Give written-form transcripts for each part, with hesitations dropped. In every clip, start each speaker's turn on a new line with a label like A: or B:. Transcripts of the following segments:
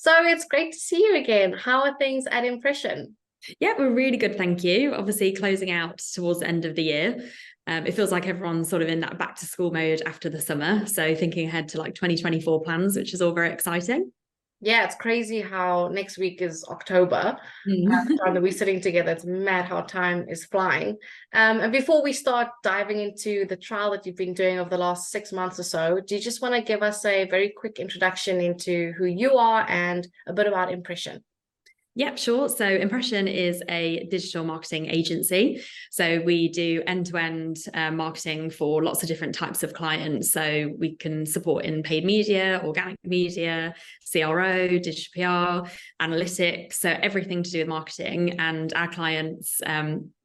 A: So it's great to see you again. How are things at Impression?
B: Yeah, we're really good, thank you. Obviously, closing out towards the end of the year. It feels like everyone's sort of in that back to school mode after the summer. So thinking ahead to like 2024 plans, which is all very exciting.
A: Yeah, it's crazy how next week is October. The
B: Mm.
A: time that we're sitting together, it's mad how time is flying. And before we start diving into the trial that you've been doing over the last 6 months or so, do you just want to give us a very quick introduction into who you are and a bit about Impression?
B: Yep, sure. So Impression is a digital marketing agency. So we do end-to-end marketing for lots of different types of clients. So we can support in paid media, organic media, CRO, digital PR, analytics. So everything to do with marketing. And our clients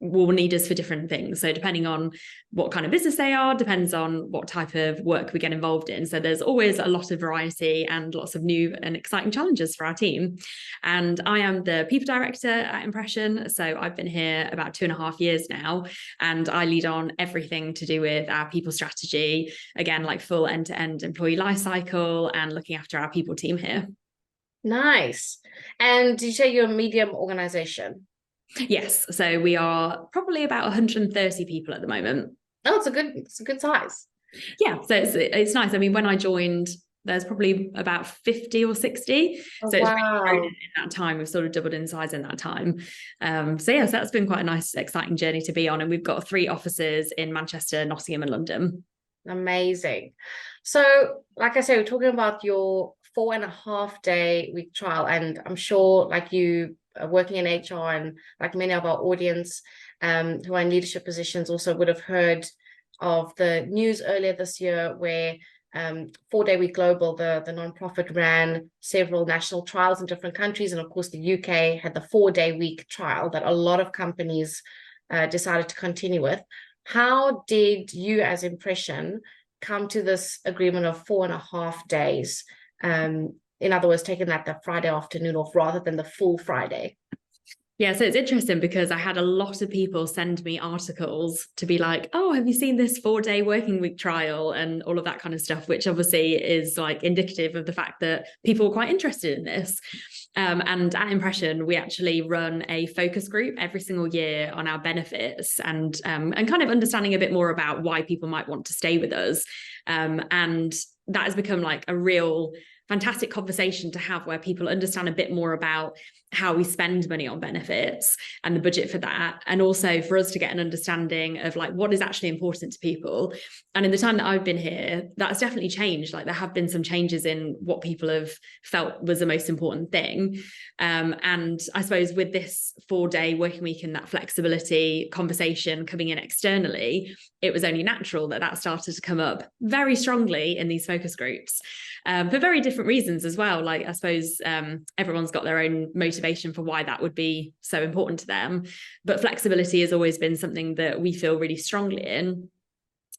B: will need us for different things. So depending on what kind of business they are, depends on what type of work we get involved in. So there's always a lot of variety and lots of new and exciting challenges for our team. And I am the people director at Impression. So I've been here about 2.5 years now, and I lead on everything to do with our people strategy, again, like full end-to-end employee life cycle and looking after our people team here.
A: Nice. And did you say you're a medium organization?
B: Yes, so we are probably about 130 people at the moment.
A: Oh, it's a good size.
B: Yeah, so it's nice. I mean, when I joined, there's probably about 50 or 60.
A: Oh,
B: So it's really grown
A: wow.
B: in that time. We've sort of doubled in size in that time. So yeah, so that's been quite a nice, exciting journey to be on. And we've got 3 offices in Manchester, Nottingham, and London.
A: Amazing. So, like I said, we're talking about your 4.5 day week trial, and I'm sure, like you are working in HR, and like many of our audience, who are in leadership positions, also would have heard of the news earlier this year where 4 Day Week Global, the nonprofit, ran several national trials in different countries, and of course, the UK had the 4 Day Week trial that a lot of companies decided to continue with. How did you, as Impression, come to this agreement of 4.5 days? In other words, taking that the Friday afternoon off rather than the full Friday.
B: Yeah, so it's interesting because I had a lot of people send me articles to be like, oh, have you seen this 4 day working week trial and all of that kind of stuff, which obviously is like indicative of the fact that people are quite interested in this. And at Impression, we actually run a focus group every single year on our benefits and kind of understanding a bit more about why people might want to stay with us. And that has become like a real fantastic conversation to have where people understand a bit more about how we spend money on benefits and the budget for that, and also for us to get an understanding of like what is actually important to people. And in the time that I've been here, that's definitely changed. Like there have been some changes in what people have felt was the most important thing. And I suppose with this 4 day working week and that flexibility conversation coming in externally, it was only natural that that started to come up very strongly in these focus groups, for very different reasons as well. Like I suppose everyone's got their own motivation for why that would be so important to them, but flexibility has always been something that we feel really strongly in.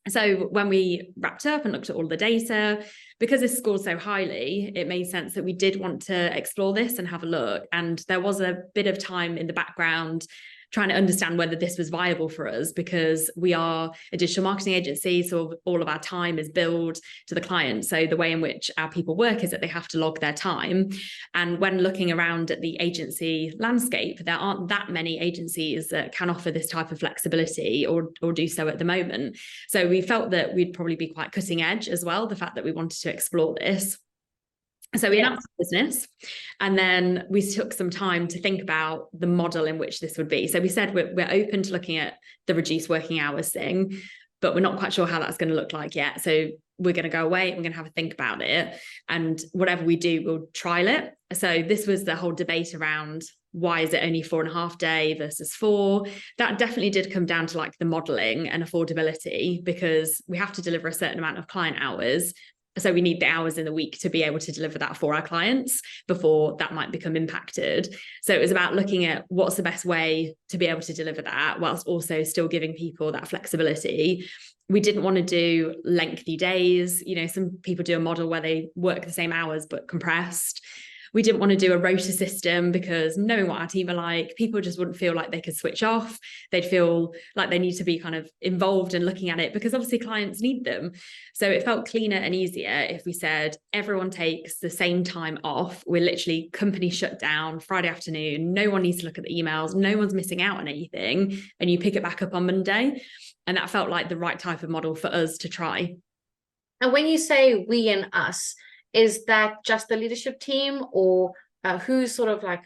B: So when we wrapped up and looked at all the data, because this scored so highly, it made sense that we did want to explore this and have a look. And there was a bit of time in the background trying to understand whether this was viable for us, because we are a digital marketing agency, so all of our time is billed to the client. So the way in which our people work is that they have to log their time. And when looking around at the agency landscape, there aren't that many agencies that can offer this type of flexibility or do so at the moment. So we felt that we'd probably be quite cutting edge as well, the fact that we wanted to explore this. So we announced the business, and then we took some time to think about the model in which this would be. So we said we're open to looking at the reduced working hours thing, but we're not quite sure how that's going to look like yet. So we're going to go away and we're going to have a think about it. And whatever we do, we'll trial it. So this was the whole debate around why is it only 4.5 day versus 4? That definitely did come down to like the modeling and affordability, because we have to deliver a certain amount of client hours. So we need the hours in the week to be able to deliver that for our clients before that might become impacted. So it was about looking at what's the best way to be able to deliver that whilst also still giving people that flexibility. We didn't want to do lengthy days. You know, some people do a model where they work the same hours but compressed. We didn't want to do a rota system because knowing what our team are like, people just wouldn't feel like they could switch off. They'd feel like they need to be kind of involved in looking at it because obviously clients need them. So it felt cleaner and easier if we said everyone takes the same time off. We're literally company shut down Friday afternoon. No one needs to look at the emails. No one's missing out on anything. And you pick it back up on Monday. And that felt like the right type of model for us to try.
A: And when you say we and us, is that just the leadership team, or who's sort of like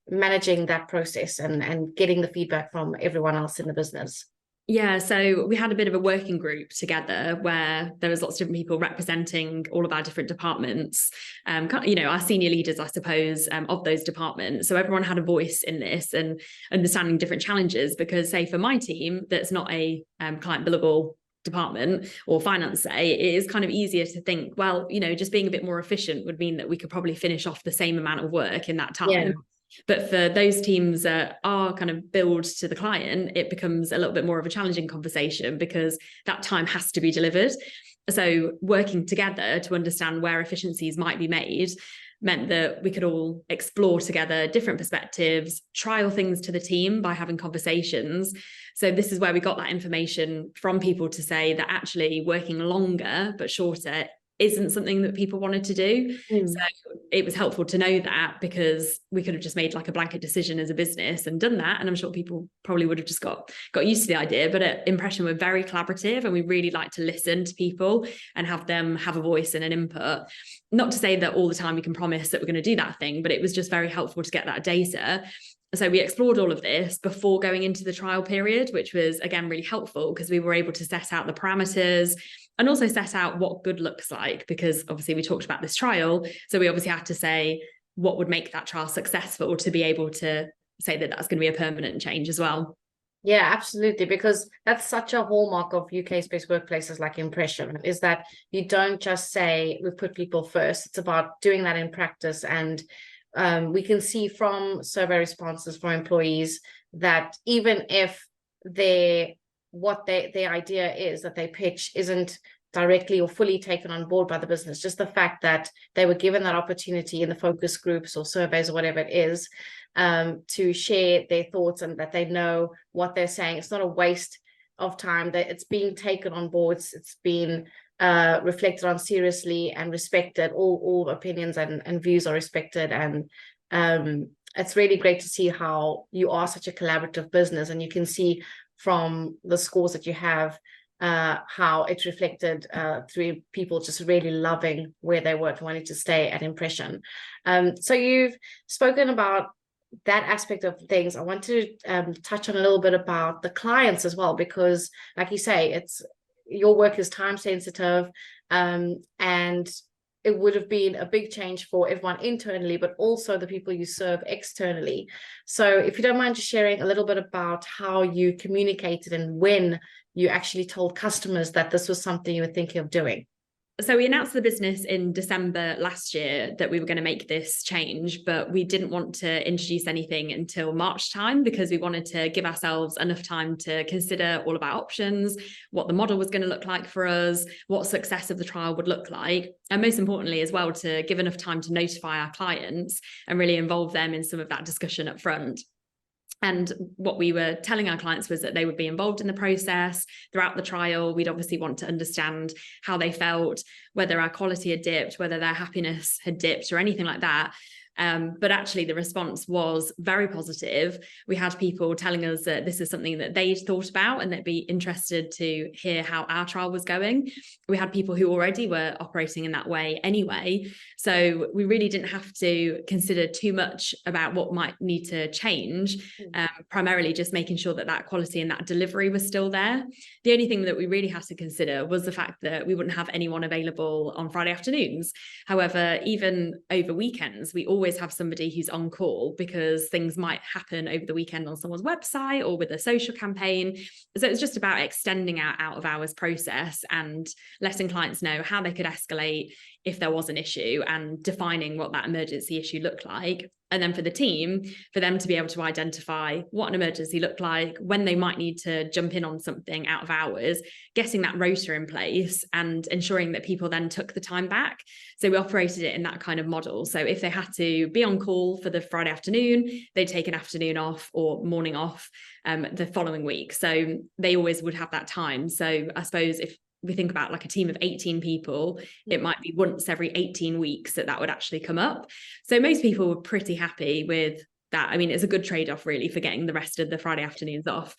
A: managing that process and getting the feedback from everyone else in the business?
B: Yeah, so we had a bit of a working group together where there was lots of different people representing all of our different departments, our senior leaders, I suppose, of those departments. So everyone had a voice in this and understanding different challenges, because say for my team, that's not a client billable department or finance, say, it is kind of easier to think, well, just being a bit more efficient would mean that we could probably finish off the same amount of work in that time. Yeah. But for those teams that are kind of billed to the client, it becomes a little bit more of a challenging conversation because that time has to be delivered. So working together to understand where efficiencies might be made meant that we could all explore together different perspectives, trial things to the team by having conversations. So this is where we got that information from people to say that actually working longer but shorter isn't something that people wanted to do. So it was helpful to know that, because we could have just made like a blanket decision as a business and done that, and I'm sure people probably would have just got used to the idea. But at Impression, we're very collaborative and we really like to listen to people and have them have a voice and an input. Not to say that all the time we can promise that we're going to do that thing, but it was just very helpful to get that data. So we explored all of this before going into the trial period, which was, again, really helpful because we were able to set out the parameters and also set out what good looks like, because obviously we talked about this trial. So we obviously had to say what would make that trial successful to be able to say that that's going to be a permanent change as well.
A: Yeah, absolutely. Because that's such a hallmark of UK-based workplaces like Impression, is that you don't just say we put people first. It's about doing that in practice. And we can see from survey responses from employees that even if their idea is that they pitch isn't directly or fully taken on board by the business, just the fact that they were given that opportunity in the focus groups or surveys or whatever it is, to share their thoughts and that they know what they're saying. It's not a waste of time, that it's being taken on board, it's been reflected on seriously and respected. All opinions and views are respected. And it's really great to see how you are such a collaborative business, and you can see from the scores that you have how it's reflected through people just really loving where they work and wanting to stay at Impression. So you've spoken about that aspect of things. I want to touch on a little bit about the clients as well, because like you say, your work is time sensitive, and it would have been a big change for everyone internally, but also the people you serve externally. So if you don't mind just sharing a little bit about how you communicated and when you actually told customers that this was something you were thinking of doing.
B: So we announced the business in December last year that we were going to make this change, but we didn't want to introduce anything until March time, because we wanted to give ourselves enough time to consider all of our options, what the model was going to look like for us, what success of the trial would look like, and most importantly as well, to give enough time to notify our clients and really involve them in some of that discussion up front. And what we were telling our clients was that they would be involved in the process throughout the trial. We'd obviously want to understand how they felt, whether our quality had dipped, whether their happiness had dipped or anything like that. But actually the response was very positive. We had people telling us that this is something that they'd thought about and they'd be interested to hear how our trial was going. We had people who already were operating in that way anyway. So we really didn't have to consider too much about what might need to change, primarily just making sure that that quality and that delivery was still there. The only thing that we really had to consider was the fact that we wouldn't have anyone available on Friday afternoons. However, even over weekends, we always have somebody who's on call, because things might happen over the weekend on someone's website or with a social campaign. So it's just about extending our out of hours process and letting clients know how they could escalate if there was an issue and defining what that emergency issue looked like. And then for the team, for them to be able to identify what an emergency looked like, when they might need to jump in on something out of hours, getting that rota in place and ensuring that people then took the time back. So we operated it in that kind of model. So if they had to be on call for the Friday afternoon, they'd take an afternoon off or morning off the following week. So they always would have that time. So I suppose if we think about like a team of 18 people, it might be once every 18 weeks that would actually come up. So most people were pretty happy with that. I mean, it's a good trade-off really for getting the rest of the Friday afternoons off.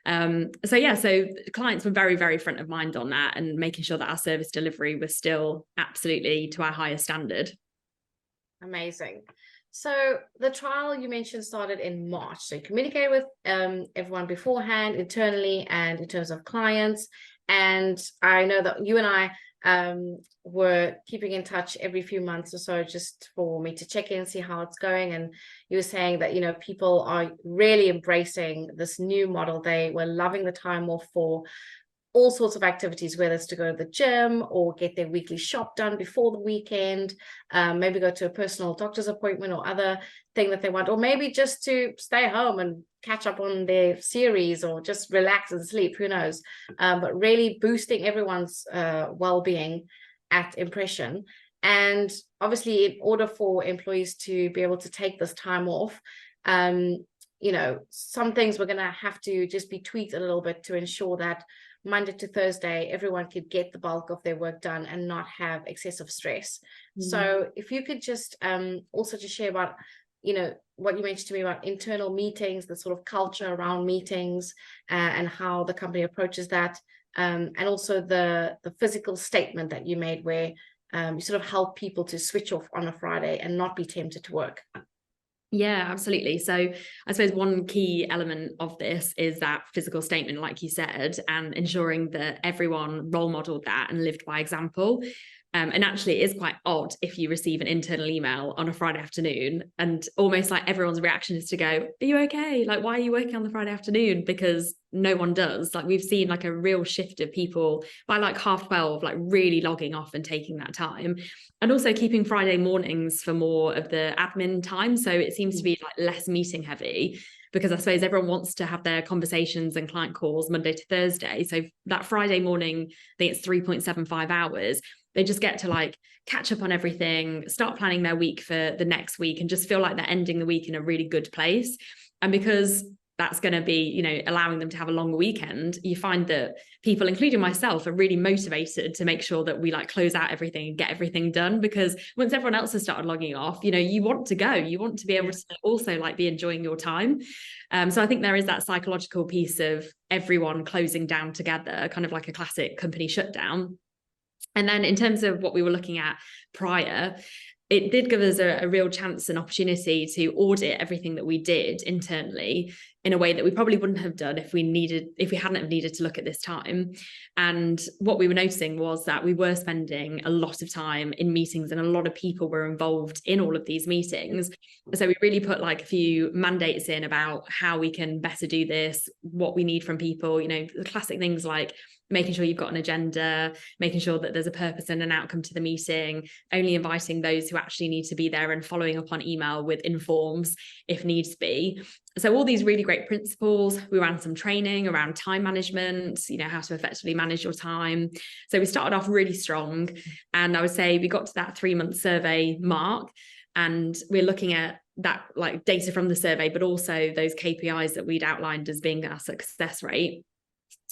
B: So clients were very, very front of mind on that and making sure that our service delivery was still absolutely to our highest standard.
A: Amazing. So the trial you mentioned started in March. So you communicated with everyone beforehand, internally, and in terms of clients. And I know that you and I were keeping in touch every few months or so, just for me to check in and see how it's going. And you were saying that, you know, people are really embracing this new model. They were loving the time off for all sorts of activities, whether it's to go to the gym or get their weekly shop done before the weekend, maybe go to a personal doctor's appointment or other thing that they want, or maybe just to stay home and catch up on their series or just relax and sleep, who knows, but really boosting everyone's well-being at Impression. And obviously, in order for employees to be able to take this time off, you know, some things we're going to have to just be tweaked a little bit to ensure that Monday to Thursday, everyone could get the bulk of their work done and not have excessive stress. So if you could just also just share about, you know, what you mentioned to me about internal meetings, the sort of culture around meetings, and how the company approaches that, and also the physical statement that you made where you sort of help people to switch off on a Friday and not be tempted to work.
B: Yeah, absolutely. So I suppose one key element of this is that physical statement, like you said, and ensuring that everyone role modeled that and lived by example. And actually, it is quite odd if you receive an internal email on a Friday afternoon and almost like everyone's reaction is to go, are you okay? Like, why are you working on the Friday afternoon? Because no one does. Like, we've seen like a real shift of people by like 12:30, like really logging off and taking that time. And also keeping Friday mornings for more of the admin time. So it seems to be like less meeting heavy, because I suppose everyone wants to have their conversations and client calls Monday to Thursday. So that Friday morning, I think it's 3.75 hours. They just get to like catch up on everything, start planning their week for the next week, and just feel like they're ending the week in a really good place. And because that's going to be, you know, allowing them to have a longer weekend, you find that people, including myself, are really motivated to make sure that we like close out everything and get everything done, because once everyone else has started logging off, you know, you want to go, you want to be able to also like be enjoying your time. So I think there is that psychological piece of everyone closing down together, kind of like a classic company shutdown. And then in terms of what we were looking at prior, it did give us a real chance and opportunity to audit everything that we did internally in a way that we probably wouldn't have done if we hadn't have needed to look at this time. And what we were noticing was that we were spending a lot of time in meetings and a lot of people were involved in all of these meetings. So we really put like a few mandates in about how we can better do this, what we need from people, you know, the classic things like making sure you've got an agenda, making sure that there's a purpose and an outcome to the meeting, only inviting those who actually need to be there, and following up on email with informs if needs be. So all these really great principles. We ran some training around time management, you know, how to effectively manage your time. So we started off really strong. And I would say we got to that 3-month survey mark, and we're looking at that like data from the survey, but also those KPIs that we'd outlined as being our success rate.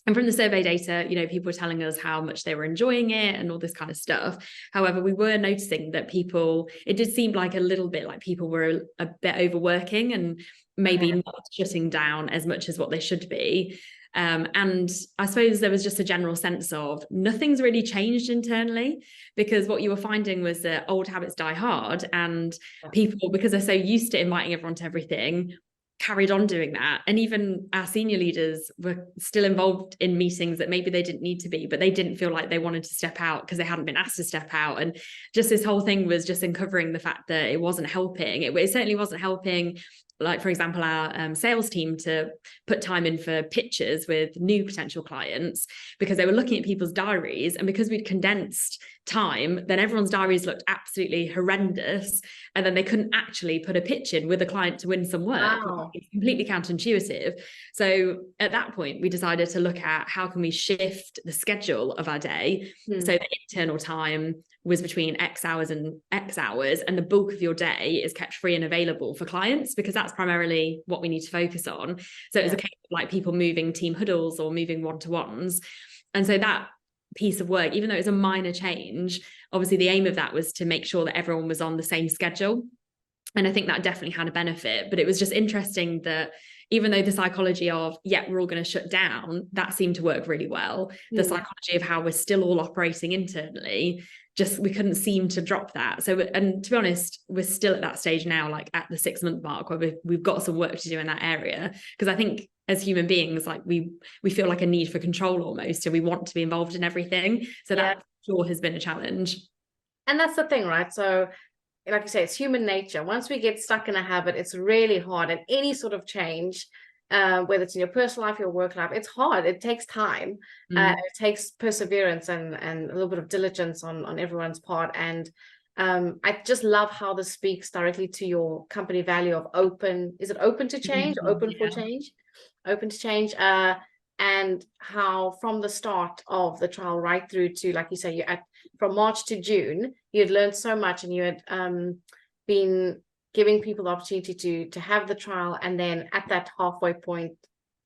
B: And from the survey data, you know, people were telling us how much they were enjoying it and all this kind of stuff. However, we were noticing that it did seem like a little bit like people were a bit overworking and maybe not shutting down as much as what they should be. And I suppose there was just a general sense of nothing's really changed internally, because what you were finding was that old habits die hard, and people, because they're so used to inviting everyone to everything, carried on doing that. And even our senior leaders were still involved in meetings that maybe they didn't need to be, but they didn't feel like they wanted to step out because they hadn't been asked to step out. And just this whole thing was just uncovering the fact that it wasn't helping. It certainly wasn't helping like, for example, our sales team to put time in for pitches with new potential clients, because they were looking at people's diaries, and because we'd condensed time, then everyone's diaries looked absolutely horrendous, and then they couldn't actually put a pitch in with a client to win some work.
A: Wow.
B: It's completely counterintuitive. So at that point, we decided to look at how can we shift the schedule of our day so the internal time was between X hours and X hours, and the bulk of your day is kept free and available for clients, because that's primarily what we need to focus on. So it was a case of like people moving team huddles or moving one-to-ones. And so that piece of work, even though it was a minor change, obviously the aim of that was to make sure that everyone was on the same schedule. And I think that definitely had a benefit. But it was just interesting that even though the psychology of, we're all going to shut down, that seemed to work really well. The psychology of how we're still all operating internally, just we couldn't seem to drop that. So, and to be honest, we're still at that stage now, like at the 6-month mark, where we've got some work to do in that area. Because I think as human beings, like we feel like a need for control almost. So we want to be involved in everything. So that sure has been a challenge.
A: And that's the thing, right? So like you say, it's human nature. Once we get stuck in a habit, it's really hard. And any sort of change, whether it's in your personal life, your work life, it's hard. It takes time. It takes perseverance and a little bit of diligence on everyone's part. And I just love how this speaks directly to your company value of open. Is it open to change? Open for change? Open to change. And how from the start of the trial right through to, like you say, from March to June, you had learned so much, and you had been giving people the opportunity to have the trial, and then at that halfway point,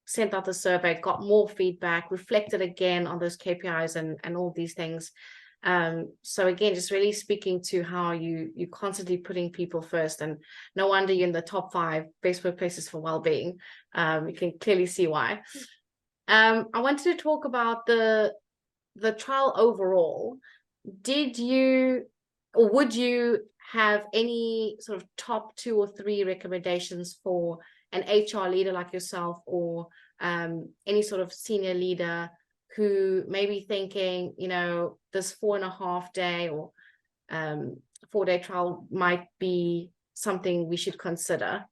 A: sent out the survey, got more feedback, reflected again on those KPIs and all these things. So again, just really speaking to how you constantly putting people first, and no wonder you're in the top 5 best workplaces for well-being. You can clearly see why. I wanted to talk about the trial overall. Did you, or would you have any sort of top 2 or 3 recommendations for an HR leader like yourself, or any sort of senior leader who may be thinking, this 4.5 day or 4-day trial might be something we should consider?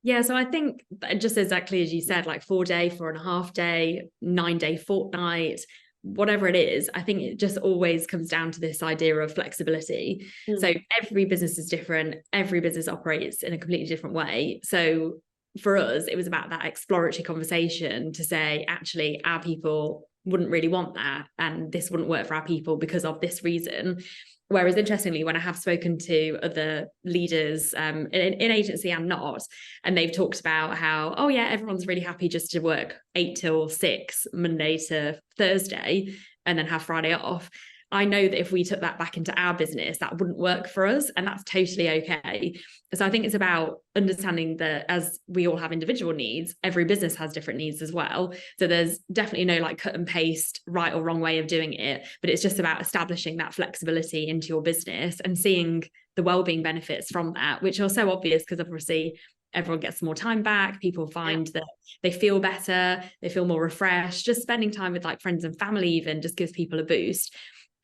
B: Yeah, so I think just exactly as you said, like 4-day, 4.5 day, 9-day fortnight, whatever it is, I think it just always comes down to this idea of flexibility. So every business is different. Every business operates in a completely different way. So for us, it was about that exploratory conversation to say, actually, our people wouldn't really want that, and this wouldn't work for our people because of this reason. Whereas interestingly, when I have spoken to other leaders in agency and not, and they've talked about how, oh yeah, everyone's really happy just to work 8 till 6, Monday to Thursday, and then have Friday off. I know that if we took that back into our business, that wouldn't work for us, and that's totally okay. So I think it's about understanding that as we all have individual needs, every business has different needs as well. So there's definitely no like cut and paste right or wrong way of doing it, but it's just about establishing that flexibility into your business and seeing the well-being benefits from that, which are so obvious because obviously everyone gets more time back. People find that they feel better, they feel more refreshed. Just spending time with like friends and family even just gives people a boost.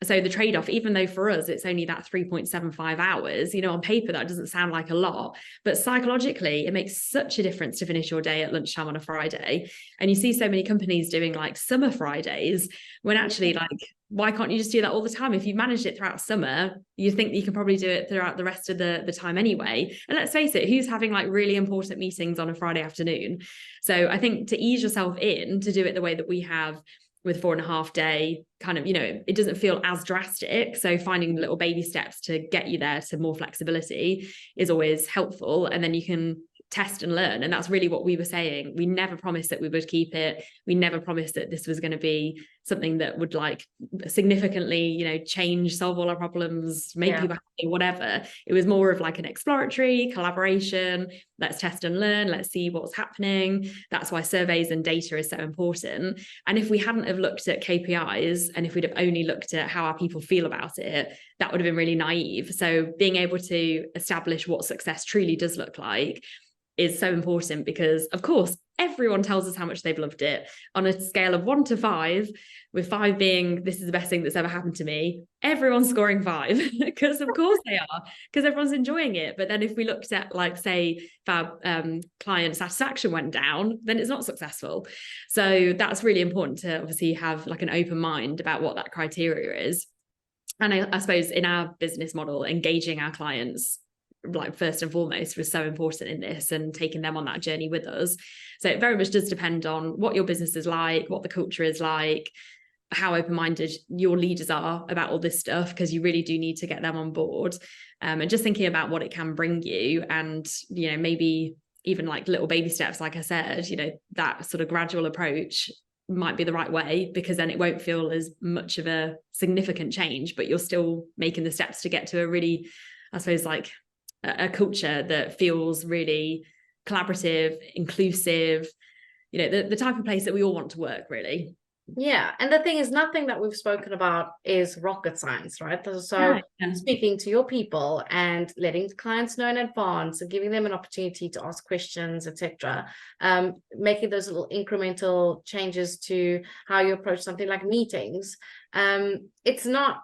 B: So the trade-off, even though for us it's only that 3.75 hours, on paper that doesn't sound like a lot, but psychologically it makes such a difference to finish your day at lunchtime on a Friday. And you see so many companies doing like summer Fridays, when actually like, why can't you just do that all the time? If you've managed it throughout summer, you think that you can probably do it throughout the rest of the time anyway. And let's face it, who's having like really important meetings on a Friday afternoon? So I think to ease yourself in, to do it the way that we have with 4.5 day kind of, it doesn't feel as drastic. So finding little baby steps to get you there to more flexibility is always helpful. And then you can test and learn. And that's really what we were saying. We never promised that we would keep it. We never promised that this was going to be something that would like significantly, change, solve all our problems, make people happy, whatever. It was more of like an exploratory collaboration. Let's test and learn. Let's see what's happening. That's why surveys and data is so important. And if we hadn't have looked at KPIs, and if we'd have only looked at how our people feel about it, that would have been really naive. So being able to establish what success truly does look like is so important, because of course everyone tells us how much they've loved it on a scale of 1 to 5, with 5 being this is the best thing that's ever happened to me. Everyone's scoring 5 because of course they are, because everyone's enjoying it. But then if we looked at, like, say, if our client satisfaction went down, then it's not successful. So that's really important to obviously have like an open mind about what that criteria is. And I suppose in our business model, engaging our clients, like, first and foremost, was so important in this, and taking them on that journey with us. So it very much does depend on what your business is like, what the culture is like, how open-minded your leaders are about all this stuff, because you really do need to get them on board, and just thinking about what it can bring you, and, you know, maybe even like little baby steps, like I said, you know, that sort of gradual approach might be the right way, because then it won't feel as much of a significant change, but you're still making the steps to get to a really, I suppose, like a culture that feels really collaborative, inclusive, you know, the type of place that we all want to work, really.
A: Yeah, and the thing is, nothing that we've spoken about is rocket science, right? So
B: Yeah.
A: speaking to your people and letting clients know in advance and giving them an opportunity to ask questions, etc., making those little incremental changes to how you approach something like meetings. It's not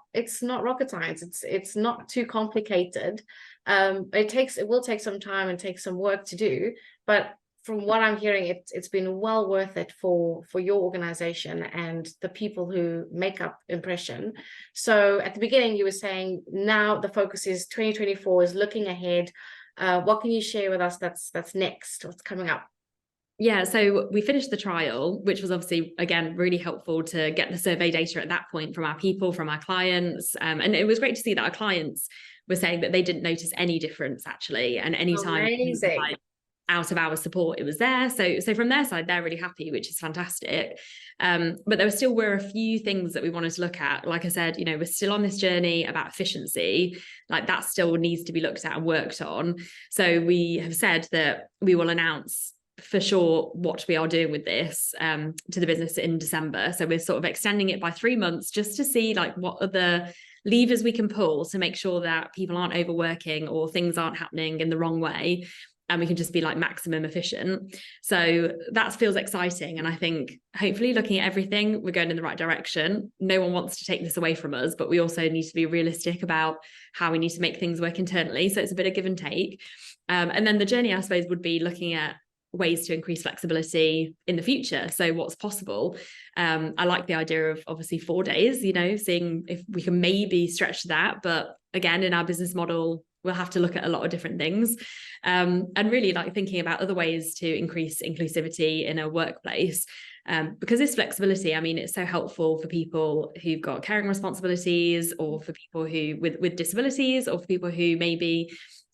A: rocket science. It's not too complicated. It will take some time and take some work to do, but from what I'm hearing, it's been well worth it for your organization and the people who make up Impression. So at the beginning, you were saying now the focus is 2024, is looking ahead. What can you share with us that's next? What's coming up?
B: Yeah, so we finished the trial, which was obviously, again, really helpful to get the survey data at that point from our people, from our clients. And it was great to see that our clients were saying that they didn't notice any difference, actually. And any time
A: Amazing.
B: out of our support, it was there. So from their side, they're really happy, which is fantastic. But there still were a few things that we wanted to look at. Like I said, you know, we're still on this journey about efficiency. Like, that still needs to be looked at and worked on. So we have said that we will announce for sure what we are doing with this to the business in December. So we're sort of extending it by 3 months, just to see like what other levers we can pull to make sure that people aren't overworking or things aren't happening in the wrong way, and we can just be like maximum efficient. So that feels exciting. And I think hopefully, looking at everything, we're going in the right direction. No one wants to take this away from us, but we also need to be realistic about how we need to make things work internally. So it's a bit of give and take. And then the journey, I suppose, would be looking at ways to increase flexibility in the future. So what's possible? I like the idea of obviously 4 days, you know, seeing if we can maybe stretch that. But again, in our business model, we'll have to look at a lot of different things, and really like thinking about other ways to increase inclusivity in a workplace, because this flexibility, I mean, it's so helpful for people who've got caring responsibilities, or for people who with disabilities, or for people who maybe,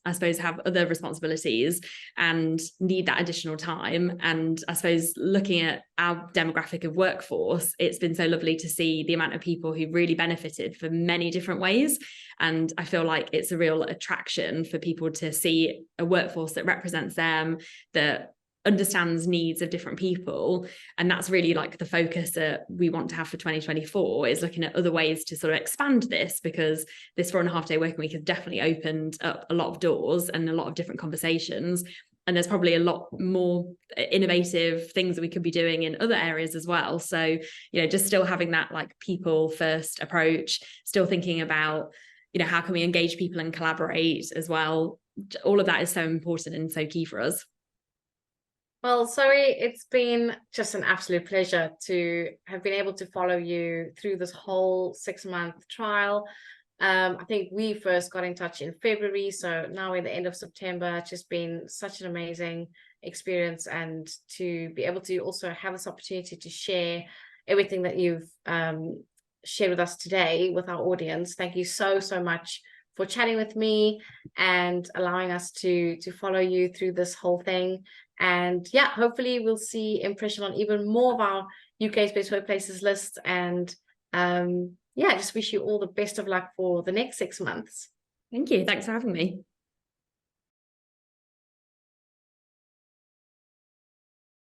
B: I suppose, have other responsibilities and need that additional time. And I suppose looking at our demographic of workforce, it's been so lovely to see the amount of people who really benefited for many different ways. And I feel like it's a real attraction for people to see a workforce that represents them, that understands needs of different people. And that's really like the focus that we want to have for 2024, is looking at other ways to sort of expand this, because this 4.5 day working week has definitely opened up a lot of doors and a lot of different conversations. And there's probably a lot more innovative things that we could be doing in other areas as well. So, you know, just still having that like people first approach, still thinking about, you know, how can we engage people and collaborate as well. All of that is so important and so key for us.
A: Well, Zoe, it's been just an absolute pleasure to have been able to follow you through this whole 6-month trial. I think we first got in touch in February, so now we're at the end of September. It's just been such an amazing experience, and to be able to also have this opportunity to share everything that you've shared with us today with our audience. Thank you so much for chatting with me and allowing us to follow you through this whole thing. And yeah, hopefully we'll see Impression on even more of our UK's best workplaces list. And yeah, I just wish you all the best of luck for the next 6 months.
B: Thank you. Thanks for having me.